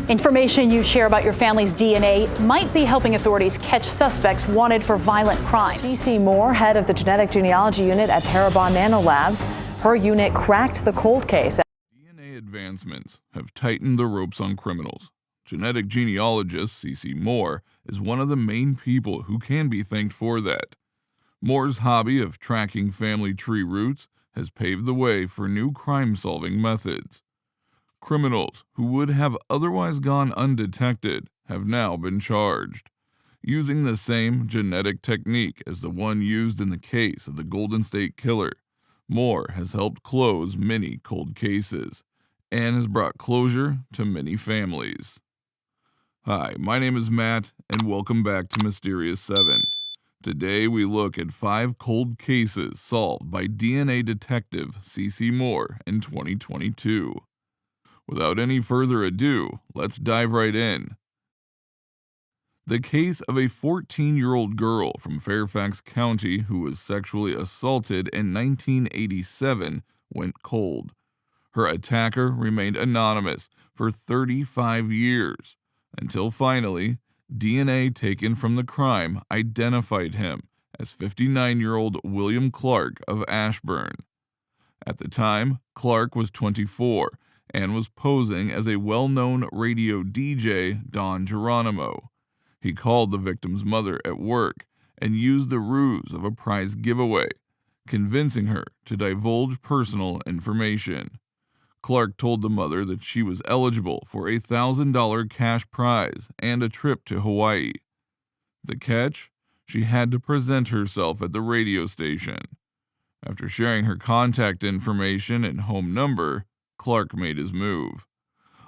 Information you share about your family's DNA might be helping authorities catch suspects wanted for violent crimes. CeCe Moore, head of the genetic genealogy unit at Parabon Nanolabs, her unit cracked the cold case. DNA advancements have tightened the ropes on criminals. Genetic genealogist CeCe Moore is one of the main people who can be thanked for that. Moore's hobby of tracking family tree roots has paved the way for new crime-solving methods. Criminals who would have otherwise gone undetected have now been charged. Using the same genetic technique as the one used in the case of the Golden State Killer, Moore has helped close many cold cases and has brought closure to many families. Hi, my name is Matt, and welcome back to Mysterious 7. Today we look at 5 cold cases solved by DNA detective CeCe Moore in 2022. Without any further ado, let's dive right in. The case of a 14-year-old girl from Fairfax County who was sexually assaulted in 1987 went cold. Her attacker remained anonymous for 35 years, until finally, DNA taken from the crime identified him as 59-year-old William Clark of Ashburn. At the time, Clark was 24 and was posing as a well-known radio DJ, Don Geronimo. He called the victim's mother at work and used the ruse of a prize giveaway, convincing her to divulge personal information. Clark told the mother that she was eligible for a $1,000 cash prize and a trip to Hawaii. The catch? She had to present herself at the radio station. After sharing her contact information and home number, Clark made his move.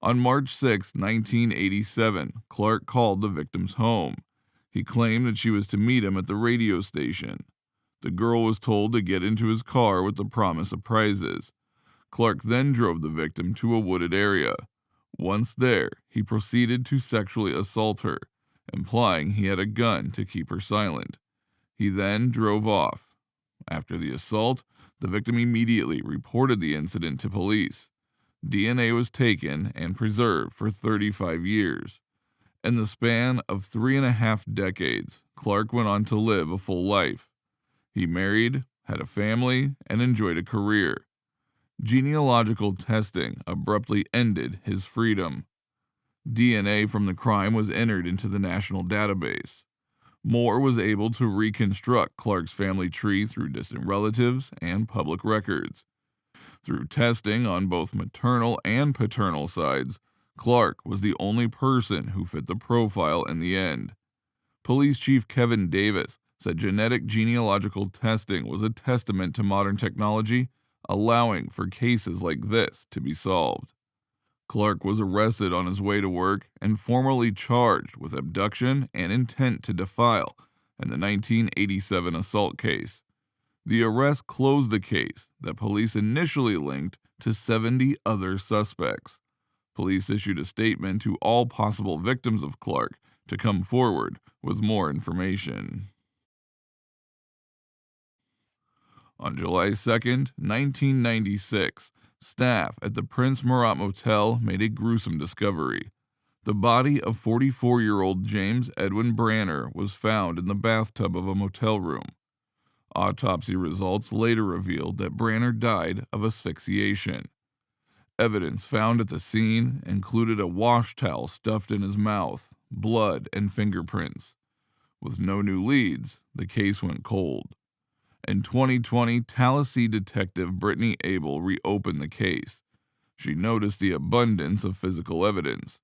On March 6, 1987, Clark called the victim's home. He claimed that she was to meet him at the radio station. The girl was told to get into his car with the promise of prizes. Clark then drove the victim to a wooded area. Once there, he proceeded to sexually assault her, implying he had a gun to keep her silent. He then drove off. After the assault, the victim immediately reported the incident to police. DNA was taken and preserved for 35 years. In the span of 3.5 decades, Clark went on to live a full life. He married, had a family, and enjoyed a career. Genealogical testing abruptly ended his freedom. DNA from the crime was entered into the national database. Moore was able to reconstruct Clark's family tree through distant relatives and public records. Through testing on both maternal and paternal sides, Clark was the only person who fit the profile in the end. Police Chief Kevin Davis said genetic genealogical testing was a testament to modern technology, allowing for cases like this to be solved. Clark was arrested on his way to work and formally charged with abduction and intent to defile in the 1987 assault case. The arrest closed the case that police initially linked to 70 other suspects. Police issued a statement to all possible victims of Clark to come forward with more information. On July 2, 1996, staff at the Prince Murat Motel made a gruesome discovery. The body of 44-year-old James Edwin Branner was found in the bathtub of a motel room. Autopsy results later revealed that Branner died of asphyxiation. Evidence found at the scene included a wash towel stuffed in his mouth, blood, and fingerprints. With no new leads, the case went cold. In 2020, Tallahassee detective Brittany Abel reopened the case. She noticed the abundance of physical evidence.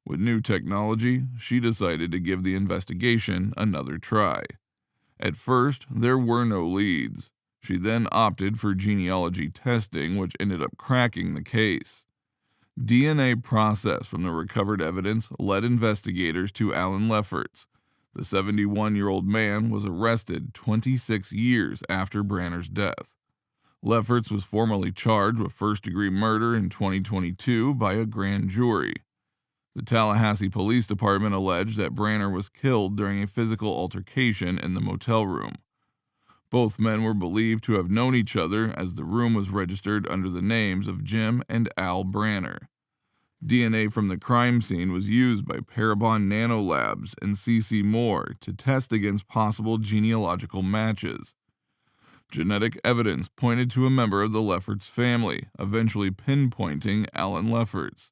With new technology, she decided to give the investigation another try. At first, there were no leads. She then opted for genealogy testing, which ended up cracking the case. DNA processed from the recovered evidence led investigators to Alan Lefferts. The 71-year-old man was arrested 26 years after Branner's death. Lefferts was formally charged with first-degree murder in 2022 by a grand jury. The Tallahassee Police Department alleged that Branner was killed during a physical altercation in the motel room. Both men were believed to have known each other as the room was registered under the names of Jim and Al Branner. DNA from the crime scene was used by Parabon Nanolabs and CeCe Moore to test against possible genealogical matches. Genetic evidence pointed to a member of the Lefferts family, eventually pinpointing Alan Lefferts.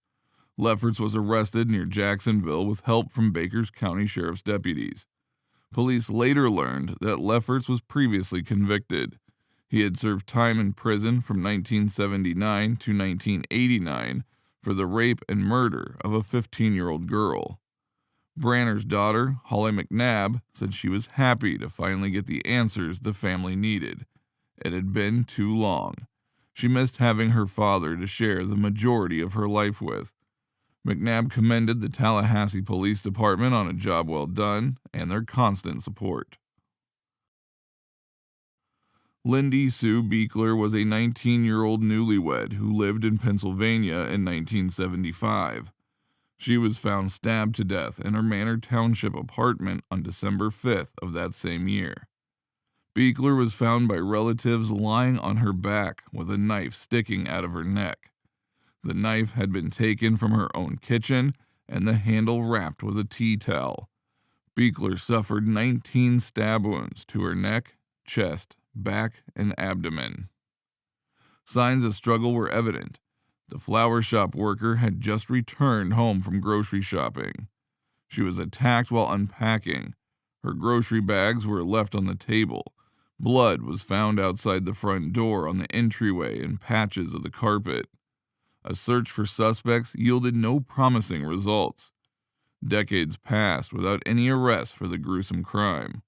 Lefferts was arrested near Jacksonville with help from Baker County Sheriff's deputies. Police later learned that Lefferts was previously convicted. He had served time in prison from 1979 to 1989 for the rape and murder of a 15-year-old girl. Branner's daughter, Holly McNabb, said she was happy to finally get the answers the family needed. It had been too long. She missed having her father to share the majority of her life with. McNabb commended the Tallahassee Police Department on a job well done and their constant support. Lindy Sue Beekler was a 19-year-old newlywed who lived in Pennsylvania in 1975. She was found stabbed to death in her Manor Township apartment on December 5th of that same year. Beekler was found by relatives lying on her back with a knife sticking out of her neck. The knife had been taken from her own kitchen and the handle wrapped with a tea towel. Beekler suffered 19 stab wounds to her neck, chest, back, and abdomen. Signs of struggle were evident. The flower shop worker had just returned home from grocery shopping. She was attacked while unpacking. Her grocery bags were left on the table. Blood was found outside the front door on the entryway and patches of the carpet. A search for suspects yielded no promising results. Decades passed without any arrests for the gruesome crime.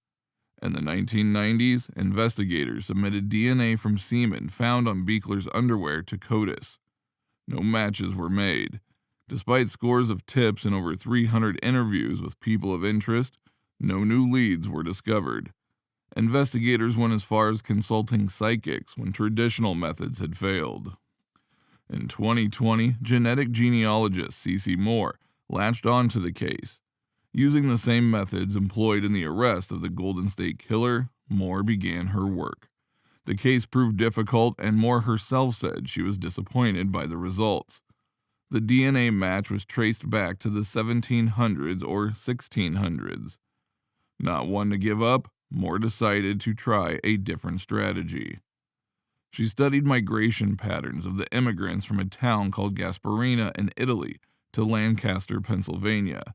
In the 1990s, investigators submitted DNA from semen found on Beekler's underwear to CODES. No matches were made. Despite scores of tips and over 300 interviews with people of interest, no new leads were discovered. Investigators went as far as consulting psychics when traditional methods had failed. In 2020, genetic genealogist CeCe Moore latched onto the case. Using the same methods employed in the arrest of the Golden State Killer, Moore began her work. The case proved difficult, and Moore herself said she was disappointed by the results. The DNA match was traced back to the 1700s or 1600s. Not one to give up, Moore decided to try a different strategy. She studied migration patterns of the immigrants from a town called Gasparina in Italy to Lancaster, Pennsylvania.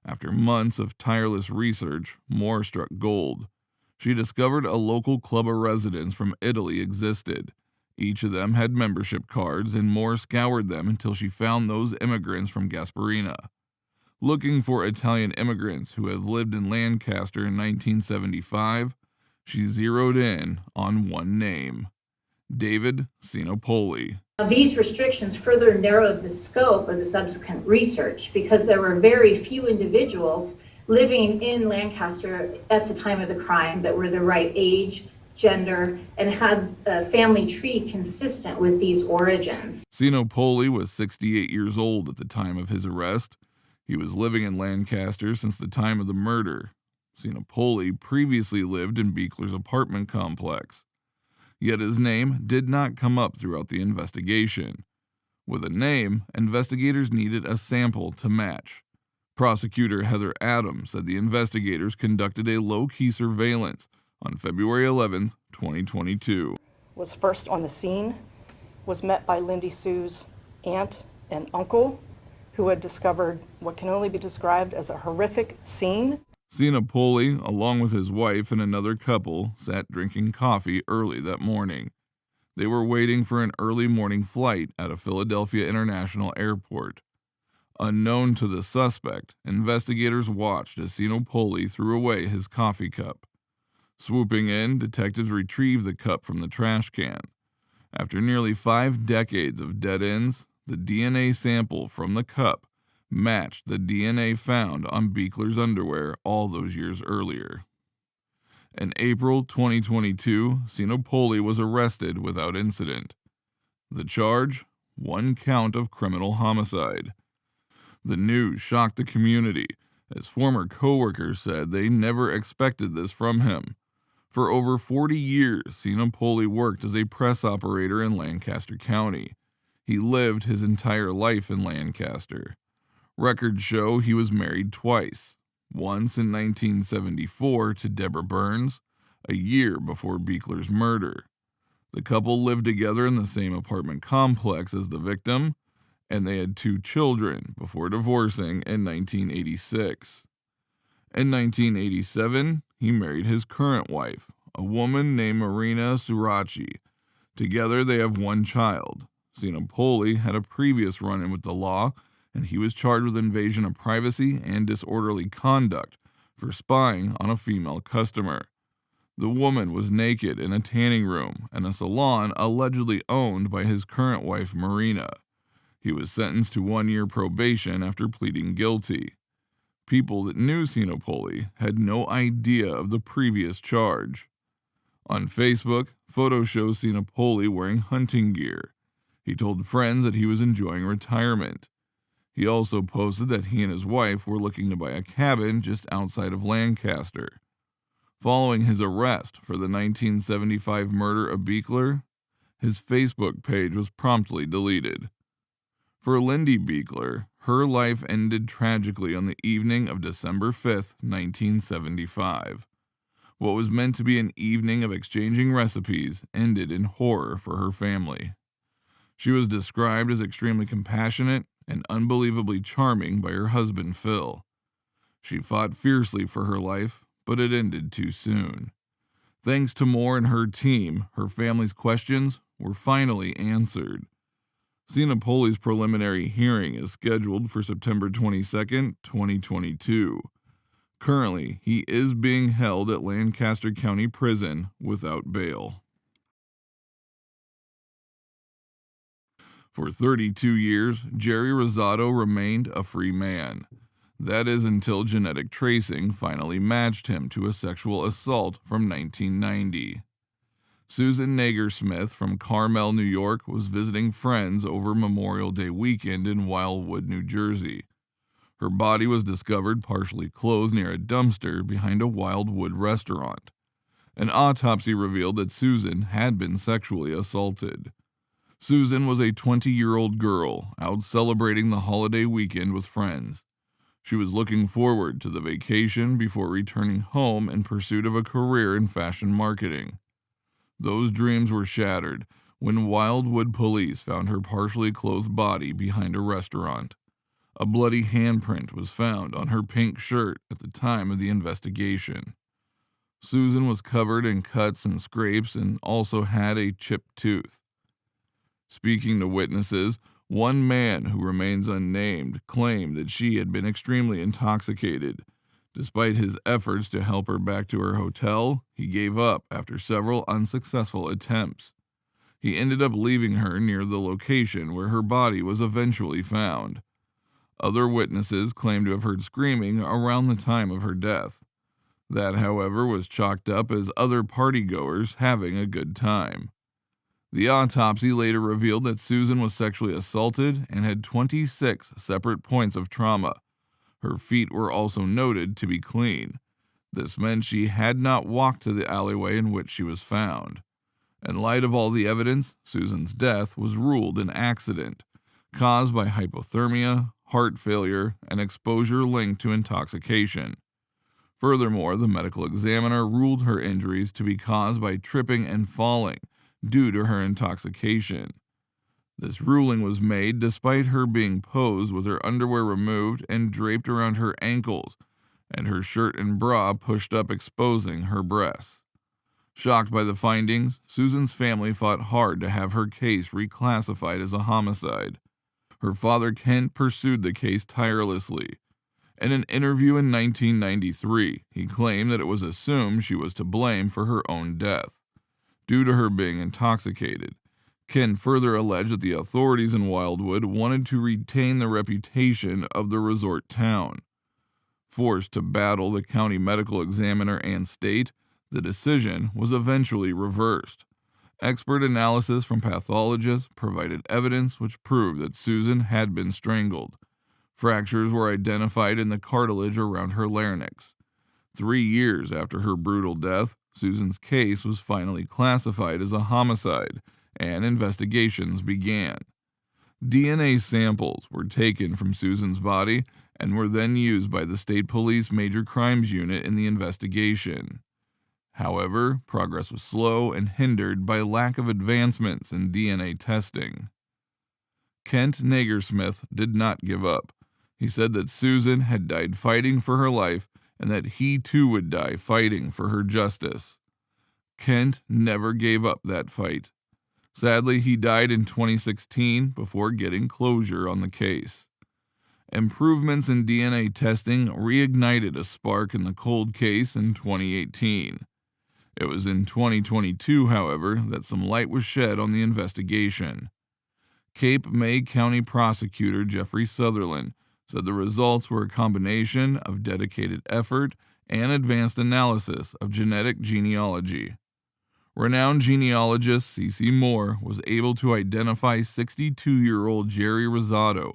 After months of tireless research, Moore struck gold. She discovered a local club of residents from Italy existed. Each of them had membership cards, and Moore scoured them until she found those immigrants from Gasparina. Looking for Italian immigrants who had lived in Lancaster in 1975, she zeroed in on one name: David Sinopoli. These restrictions further narrowed the scope of the subsequent research because there were very few individuals living in Lancaster at the time of the crime that were the right age, gender, and had a family tree consistent with these origins. Sinopoli was 68 years old at the time of his arrest. He was living in Lancaster since the time of the murder. Sinopoli previously lived in Beekler's apartment complex. Yet his name did not come up throughout the investigation. With a name, investigators needed a sample to match. Prosecutor Heather Adams said the investigators conducted a low-key surveillance on February 11, 2022. Was first on the scene, was met by Lindy Sue's aunt and uncle, who had discovered what can only be described as a horrific scene. Sinopoli, along with his wife and another couple, sat drinking coffee early that morning. They were waiting for an early morning flight at a Philadelphia International Airport. Unknown to the suspect, investigators watched as Sinopoli threw away his coffee cup. Swooping in, detectives retrieved the cup from the trash can. After nearly 5 decades of dead ends, the DNA sample from the cup matched the DNA found on Beekler's underwear all those years earlier. In April 2022, Sinopoli was arrested without incident. The charge? 1 count of criminal homicide. The news shocked the community, as former coworkers said they never expected this from him. For over 40 years, Sinopoli worked as a press operator in Lancaster County. He lived his entire life in Lancaster. Records show he was married twice, once in 1974 to Deborah Burns, a year before Beekler's murder. The couple lived together in the same apartment complex as the victim, and they had 2 children before divorcing in 1986. In 1987, he married his current wife, a woman named Marina Suraci. Together, they have 1 child. Sinopoli had a previous run-in with the law, and he was charged with invasion of privacy and disorderly conduct for spying on a female customer. The woman was naked in a tanning room and a salon allegedly owned by his current wife, Marina. He was sentenced to 1-year probation after pleading guilty. People that knew Sinopoli had no idea of the previous charge. On Facebook, photos show Sinopoli wearing hunting gear. He told friends that he was enjoying retirement. He also posted that he and his wife were looking to buy a cabin just outside of Lancaster. Following his arrest for the 1975 murder of Beekler, his Facebook page was promptly deleted. For Lindy Beekler, her life ended tragically on the evening of December 5, 1975. What was meant to be an evening of exchanging recipes ended in horror for her family. She was described as extremely compassionate and unbelievably charming by her husband, Phil. She fought fiercely for her life, but it ended too soon. Thanks to Moore and her team, her family's questions were finally answered. Sinopoli's preliminary hearing is scheduled for September 22, 2022. Currently, he is being held at Lancaster County Prison without bail. For 32 years, Jerry Rosado remained a free man. That is until genetic tracing finally matched him to a sexual assault from 1990. Susan Nagersmith from Carmel, New York, was visiting friends over Memorial Day weekend in Wildwood, New Jersey. Her body was discovered partially clothed near a dumpster behind a Wildwood restaurant. An autopsy revealed that Susan had been sexually assaulted. Susan was a 20-year-old girl out celebrating the holiday weekend with friends. She was looking forward to the vacation before returning home in pursuit of a career in fashion marketing. Those dreams were shattered when Wildwood police found her partially clothed body behind a restaurant. A bloody handprint was found on her pink shirt at the time of the investigation. Susan was covered in cuts and scrapes and also had a chipped tooth. Speaking to witnesses, one man who remains unnamed claimed that she had been extremely intoxicated. Despite his efforts to help her back to her hotel, he gave up after several unsuccessful attempts. He ended up leaving her near the location where her body was eventually found. Other witnesses claimed to have heard screaming around the time of her death. That, however, was chalked up as other partygoers having a good time. The autopsy later revealed that Susan was sexually assaulted and had 26 separate points of trauma. Her feet were also noted to be clean. This meant she had not walked to the alleyway in which she was found. In light of all the evidence, Susan's death was ruled an accident, caused by hypothermia, heart failure, and exposure linked to intoxication. Furthermore, the medical examiner ruled her injuries to be caused by tripping and falling due to her intoxication. This ruling was made despite her being posed with her underwear removed and draped around her ankles, and her shirt and bra pushed up exposing her breasts. Shocked by the findings, Susan's family fought hard to have her case reclassified as a homicide. Her father Kent pursued the case tirelessly. In an interview in 1993, he claimed that it was assumed she was to blame for her own death, due to her being intoxicated. Kent further alleged that the authorities in Wildwood wanted to retain the reputation of the resort town. Forced to battle the county medical examiner and state, the decision was eventually reversed. Expert analysis from pathologists provided evidence which proved that Susan had been strangled. Fractures were identified in the cartilage around her larynx. 3 years after her brutal death, Susan's case was finally classified as a homicide, and investigations began. DNA samples were taken from Susan's body and were then used by the State Police Major Crimes Unit in the investigation. However, progress was slow and hindered by lack of advancements in DNA testing. Kent Nagersmith did not give up. He said that Susan had died fighting for her life and that he too would die fighting for her justice. Kent never gave up that fight. Sadly, he died in 2016 before getting closure on the case. Improvements in DNA testing reignited a spark in the cold case in 2018. It was in 2022, however, that some light was shed on the investigation. Cape May County Prosecutor Jeffrey Sutherland said the results were a combination of dedicated effort and advanced analysis of genetic genealogy. Renowned genealogist CeCe Moore was able to identify 62-year-old Jerry Rosado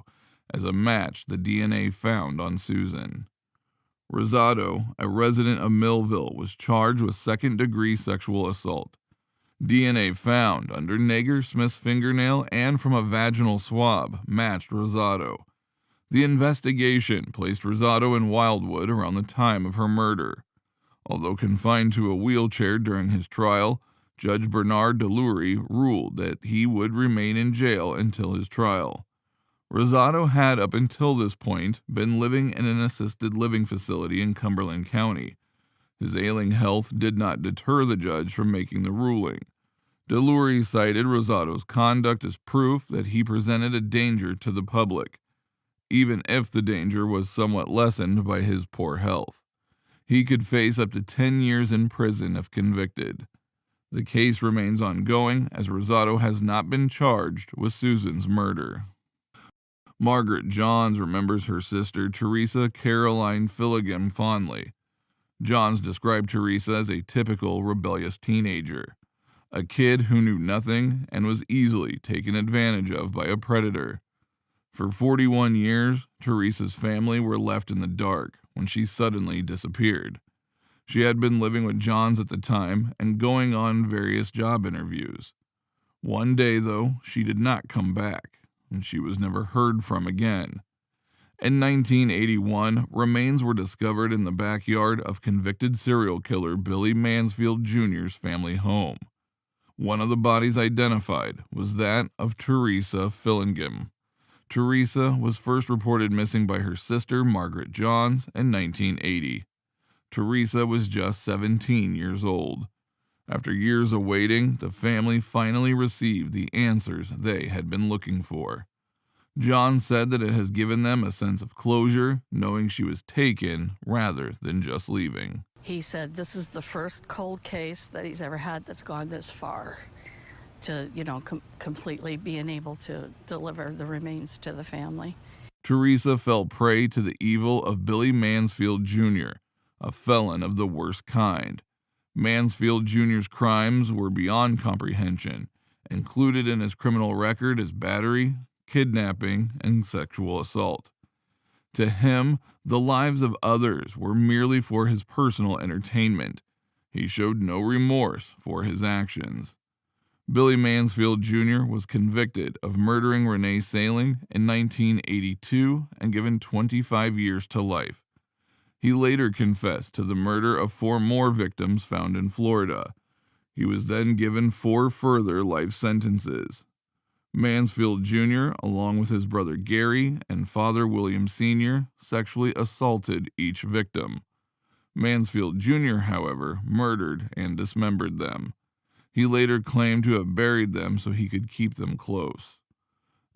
as a match the DNA found on Susan. Rosado, a resident of Millville, was charged with second-degree sexual assault. DNA found under Nagersmith's fingernail and from a vaginal swab matched Rosado. The investigation placed Rosado in Wildwood around the time of her murder. Although confined to a wheelchair during his trial, Judge Bernard DeLury ruled that he would remain in jail until his trial. Rosado had up until this point been living in an assisted living facility in Cumberland County. His ailing health did not deter the judge from making the ruling. DeLury cited Rosado's conduct as proof that he presented a danger to the public, even if the danger was somewhat lessened by his poor health. He could face up to 10 years in prison if convicted. The case remains ongoing as Rosado has not been charged with Susan's murder. Margaret Johns remembers her sister Teresa Caroline Filligan fondly. Johns described Teresa as a typical rebellious teenager, a kid who knew nothing and was easily taken advantage of by a predator. For 41 years, Teresa's family were left in the dark when she suddenly disappeared. She had been living with Johns at the time and going on various job interviews. One day, though, she did not come back, and she was never heard from again. In 1981, remains were discovered in the backyard of convicted serial killer Billy Mansfield Jr.'s family home. One of the bodies identified was that of Teresa Fillingham. Teresa was first reported missing by her sister Margaret Johns in 1980. Teresa was just 17 years old. After years of waiting, the family finally received the answers they had been looking for. John said that it has given them a sense of closure, knowing she was taken rather than just leaving. He said this is the first cold case that he's ever had that's gone this far to, completely being able to deliver the remains to the family. Teresa fell prey to the evil of Billy Mansfield Jr., a felon of the worst kind. Mansfield Jr.'s crimes were beyond comprehension. Included in his criminal record is battery, kidnapping, and sexual assault. To him, the lives of others were merely for his personal entertainment. He showed no remorse for his actions. Billy Mansfield Jr. was convicted of murdering Renee Saling in 1982 and given 25 years to life. He later confessed to the murder of 4 more victims found in Florida. He was then given 4 further life sentences. Mansfield Jr., along with his brother Gary and father William Sr., sexually assaulted each victim. Mansfield Jr., however, murdered and dismembered them. He later claimed to have buried them so he could keep them close.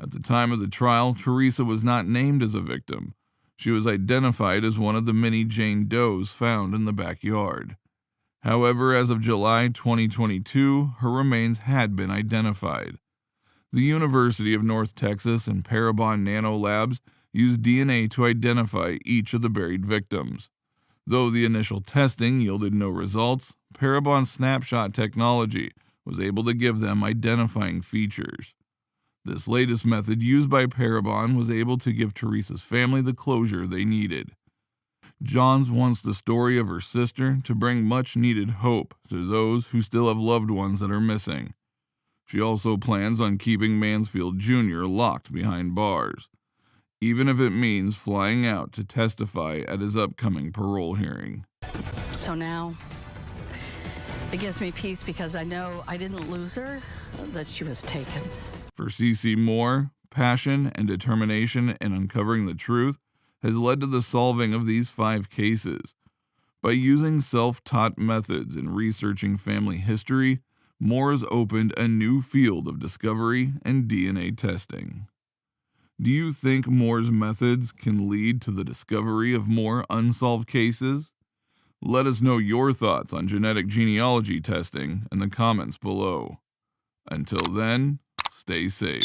At the time of the trial, Teresa was not named as a victim. She was identified as one of the many Jane Does found in the backyard. However, as of July 2022, her remains had been identified. The University of North Texas and Parabon Nano Labs used DNA to identify each of the buried victims. Though the initial testing yielded no results, Parabon snapshot technology was able to give them identifying features. This latest method used by Parabon was able to give Teresa's family the closure they needed. Johns wants the story of her sister to bring much-needed hope to those who still have loved ones that are missing. She also plans on keeping Mansfield Jr. locked behind bars, even if it means flying out to testify at his upcoming parole hearing. So now it gives me peace because I know I didn't lose her, that she was taken. For CeCe Moore, passion and determination in uncovering the truth has led to the solving of these 5 cases. By using self-taught methods in researching family history, Moore has opened a new field of discovery and DNA testing. Do you think Moore's methods can lead to the discovery of more unsolved cases? Let us know your thoughts on genetic genealogy testing in the comments below. Until then, stay safe.